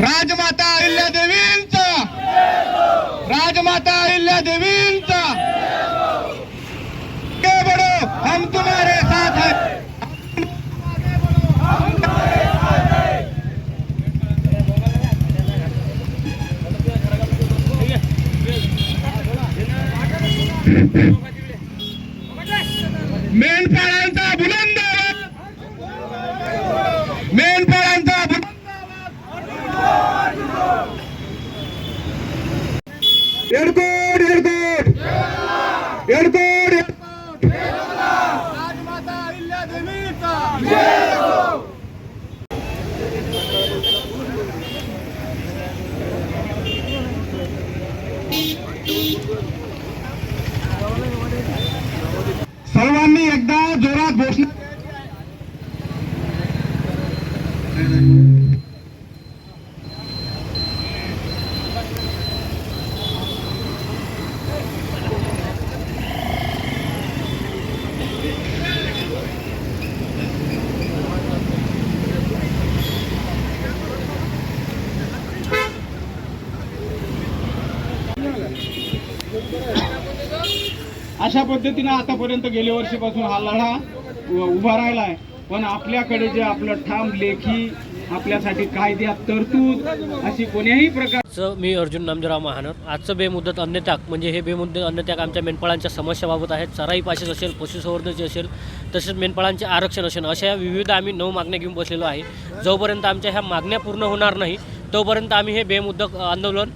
राजमाता अहिल्यादेवींचा, राजमाता अहिल्यादेवींचा आगे बढ़ो, हम तुम्हारे साथ हैं। मेंढपाळांचा बुलंद आवाज, मेंढपाळांचा एडकोड एडकोड एडकोड राजमाता अहिल्यादेवीचा जय हो। सर्वांनी एकदा जोरात घोषणा अशा पद्धतीने आतापर्यंत गेल्या वर्षीपासून हा लढा उभा राहिला आहे। पण आपल्याकडे जे आपलं ठाम लेखी आपल्यासाठी कायद्यात तरतूद अशी कोण्याही प्रकारचं मी अर्जुन नामदेवराव महानर। आजचं बेमुदत अन्नत्याग म्हणजे हे बेमुदत अन्नत्याग आमच्या मेंढपाळांच्या समस्याबाबत आहेत। चराई पाशीच असेल, पशुसंवर्धनाची असेल, तसेच मेंढपाळांचे आरक्षण असेल, अशा विविध आम्ही 9 मागण्या घेऊन बसलेलो आहे। जोपर्यंत आमच्या ह्या मागण्या पूर्ण होणार नाही तोपर्यंत आम्ही हे बेमुदत आंदोलन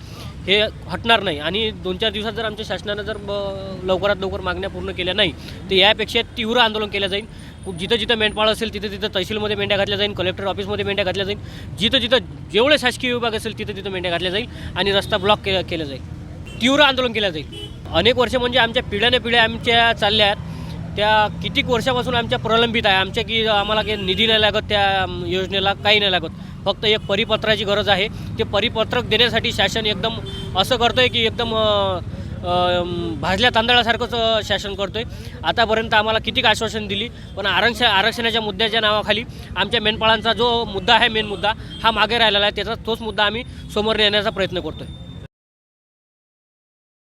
हे हटणार नाही। आणि 2-4 दिवसात जर आमच्या शासनानं जर लवकरात लवकर मागण्या पूर्ण केल्या नाही तर यापेक्षा तीव्र आंदोलन केलं जाईल। जिथं जिथं मेंढपाळ असेल तिथं तिथं तहसीलमध्ये मेंढ्या घातल्या जाईल, कलेक्टर ऑफिसमध्ये मेंढ्या घातल्या जाईल, जिथं जिथं जेवढे शासकीय विभाग असेल तिथं तिथं मेंढ्या घातल्या जाईल आणि रस्ता ब्लॉक केला जाईल, तीव्र आंदोलन केलं जाईल। अनेक वर्ष म्हणजे आमच्या पिढ्याने पिढ्या आमच्या चालल्या आहेत, त्या कितीक वर्षापासून आमच्या प्रलंबित आहे। आमच्या की आम्हाला काही निधी नाही लागत, त्या योजनेला काही नाही लागत, फक्त एक परिपत्राची गरज आहे। ते परिपत्रक देण्यासाठी शासन एकदम असं करतो आहे की एकदम भाजल्या तांदळासारखंच शासन करतो आहे। आतापर्यंत आम्हाला कितीक आश्वासन दिली, पण आरक्षणाच्या मुद्द्याच्या नावाखाली आमच्या मेंढपाळांचा जो मुद्दा आहे, मेन मुद्दा हा मागे राहिलेला आहे। त्याचा तोच मुद्दा आम्ही समोर नेण्याचा प्रयत्न करतो आहे।